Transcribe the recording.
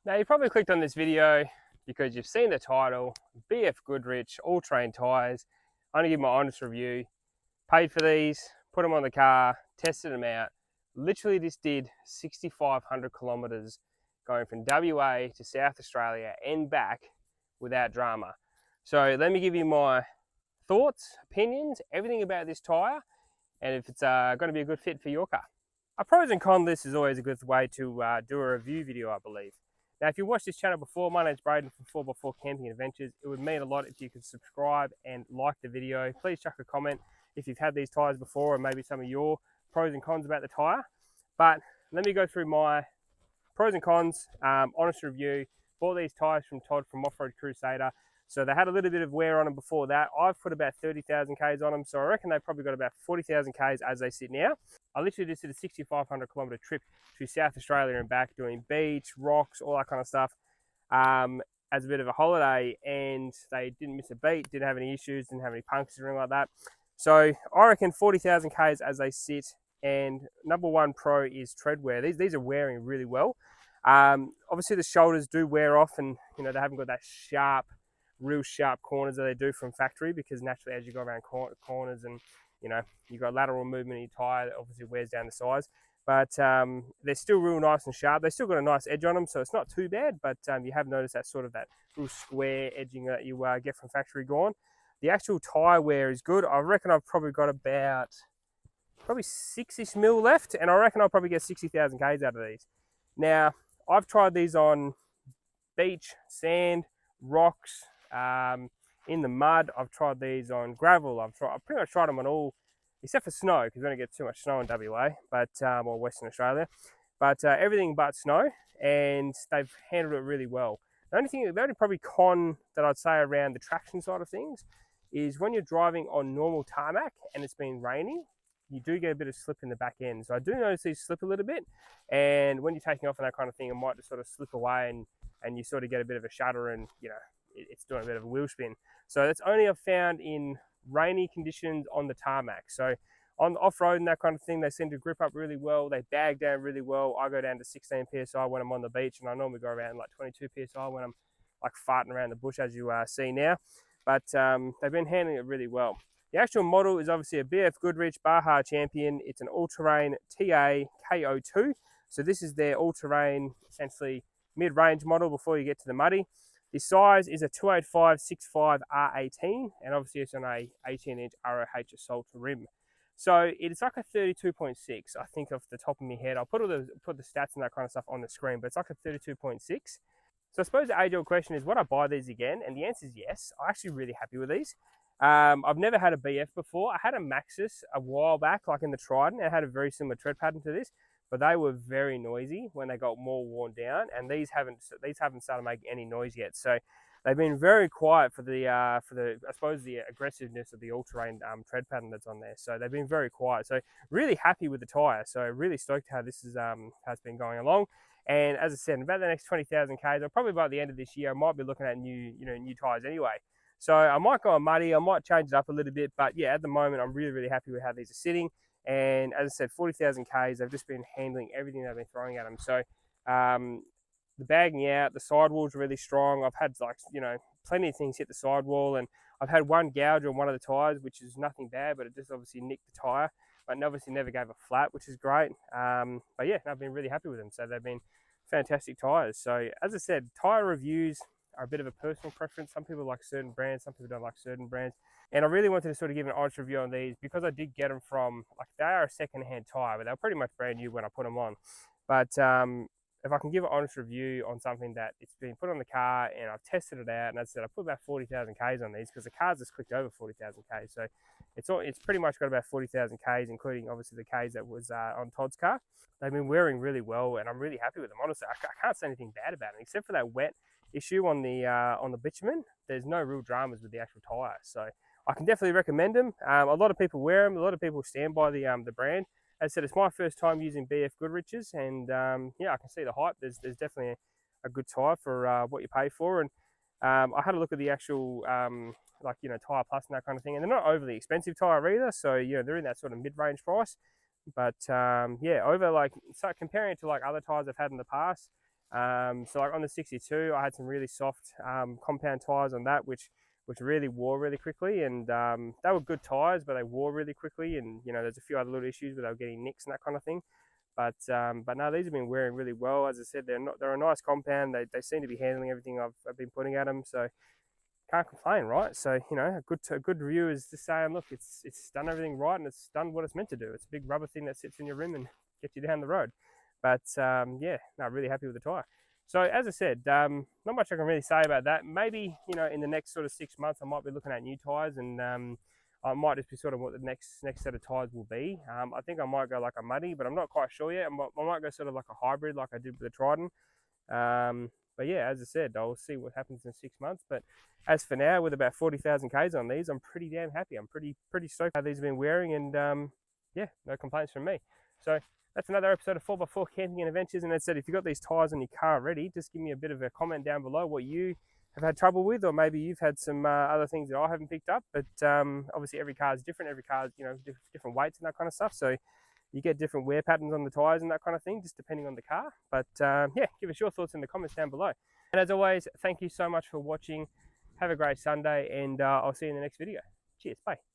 Now you probably clicked on this video because you've seen the title, BF Goodrich all-terrain tyres. I'm going to give my honest review. Paid for these, put them on the car, tested them out. Literally this did 6,500 kilometers going from WA to South Australia and back without drama. So let me give you my thoughts, opinions, everything about this tyre, and if it's going to be a good fit for your car. A pros and cons list is always a good way to do a review video, I believe. Now, if you've watched this channel before, my name's Braden from 4x4 Camping Adventures. It would mean a lot if you could subscribe and like the video. Please chuck a comment if you've had these tyres before and maybe some of your pros and cons about the tyre. But let me go through my pros and cons, honest review. Bought these tyres from Todd from Offroad Crusader. So they had a little bit of wear on them before that. I've put about 30,000 Ks on them, so I reckon they've probably got about 40,000 Ks as they sit now. I literally just did a 6,500 kilometre trip to South Australia and back, doing beach, rocks, all that kind of stuff, as a bit of a holiday, and they didn't miss a beat, didn't have any issues, didn't have any punctures or anything like that. So I reckon 40,000 Ks as they sit, and number one pro is Treadwear. These are wearing really well. Obviously the shoulders do wear off, and you know they haven't got that real sharp corners that they do from factory, because naturally as you go around corners and you know you've got lateral movement in your tyre that obviously wears down the sides, but they're still real nice and sharp. They still got a nice edge on them, so it's not too bad, but you have noticed that sort of that real square edging that you get from factory gone. The actual tyre wear is good. I reckon I've probably got about 6-ish mil left, and I reckon I'll probably get 60,000 Ks out of these. Now I've tried these on beach, sand, rocks, in the mud. I've tried these on gravel. I've pretty much tried them on all, except for snow, because we don't get too much snow in WA, but or Western Australia. But everything but snow, and they've handled it really well. The only probably con that I'd say around the traction side of things is when you're driving on normal tarmac and it's been raining, you do get a bit of slip in the back end. So I do notice these slip a little bit, and when you're taking off and that kind of thing, it might just sort of slip away, and you sort of get a bit of a shudder, and you know it's doing a bit of a wheel spin. So that's only I've found in rainy conditions on the tarmac. So on the off-road and that kind of thing, they seem to grip up really well. They bag down really well. I go down to 16 PSI when I'm on the beach, and I normally go around like 22 PSI when I'm like farting around the bush, as you see now. But they've been handling it really well. The actual model is obviously a BF Goodrich Baja Champion. It's an all-terrain TA KO2. So this is their all-terrain, essentially mid-range model before you get to the muddy. The size is a 285/65 R18, and obviously it's on a 18-inch ROH Assault rim. So it's like a 32.6, I think, off the top of my head. I'll put the stats and that kind of stuff on the screen, but it's like a 32.6. So I suppose the age-old question is, would I buy these again? And the answer is yes. I'm actually really happy with these. I've never had a BF before. I had a Maxxis a while back, like in the Trident. It had a very similar tread pattern to this, but they were very noisy when they got more worn down, and these haven't started making any noise yet. So they've been very quiet for the I suppose the aggressiveness of the all-terrain tread pattern that's on there. So they've been very quiet. So really happy with the tyre. So really stoked how this has been going along. And as I said, in about the next 20,000 Ks, or probably by the end of this year, I might be looking at new tyres anyway. So I might go on muddy, I might change it up a little bit, but yeah, at the moment, I'm really, really happy with how these are sitting. And as I said, 40,000 Ks, they've just been handling everything they've been throwing at them. So the bagging out, the sidewall's really strong. I've had plenty of things hit the sidewall, and I've had one gouge on one of the tyres, which is nothing bad, but it just obviously nicked the tyre, but obviously never gave a flat, which is great. But yeah, I've been really happy with them. So they've been fantastic tyres. So as I said, tyre reviews are a bit of a personal preference. Some people like certain brands, some people don't like certain brands. And I really wanted to sort of give an honest review on these, because I did get them from, they are a second-hand tyre, but they were pretty much brand new when I put them on. But if I can give an honest review on something that it's been put on the car and I've tested it out, and as I said, I put about 40,000 Ks on these, because the car's just clicked over 40,000 Ks. So it's pretty much got about 40,000 Ks, including obviously the Ks that was on Todd's car. They've been wearing really well, and I'm really happy with them. Honestly, I can't say anything bad about them, except for that wet issue on the bitumen. There's no real dramas with the actual tyre, so I can definitely recommend them. A lot of people wear them. A lot of people stand by the brand. As I said, it's my first time using BF Goodrich's, and yeah, I can see the hype. There's definitely a good tyre for what you pay for. And I had a look at the actual Tyre Plus and that kind of thing, and they're not overly expensive tyre either. So they're in that sort of mid-range price. But yeah, comparing it to like other tyres I've had in the past, So like on the 62, I had some really soft compound tyres on that, which really wore really quickly, and they were good tyres, but they wore really quickly, and you know there's a few other little issues where they were getting nicks and that kind of thing. But no, these have been wearing really well. As I said, they're a nice compound. They seem to be handling everything I've been putting at them, so can't complain, right? So you know, a good review is just saying, look, it's done everything right and it's done what it's meant to do. It's a big rubber thing that sits in your rim and gets you down the road. But yeah, no, really happy with the tyre. So as I said, not much I can really say about that. Maybe, you know, in the next sort of 6 months, I might be looking at new tyres, and I might just be sort of what the next set of tyres will be. I think I might go like a muddy, but I'm not quite sure yet. I might go sort of like a hybrid like I did with the Trident. But yeah, as I said, I'll see what happens in 6 months. But as for now, with about 40,000 Ks on these, I'm pretty damn happy. I'm pretty stoked how these have been wearing, and yeah, no complaints from me. So that's another episode of 4x4 Camping and Adventures. And as I said, if you've got these tyres on your car already, just give me a bit of a comment down below what you have had trouble with, or maybe you've had some other things that I haven't picked up. But obviously every car is different. Every car is, you know, different weights and that kind of stuff. So you get different wear patterns on the tyres and that kind of thing, just depending on the car. But yeah, give us your thoughts in the comments down below. And as always, thank you so much for watching. Have a great Sunday, and I'll see you in the next video. Cheers, bye.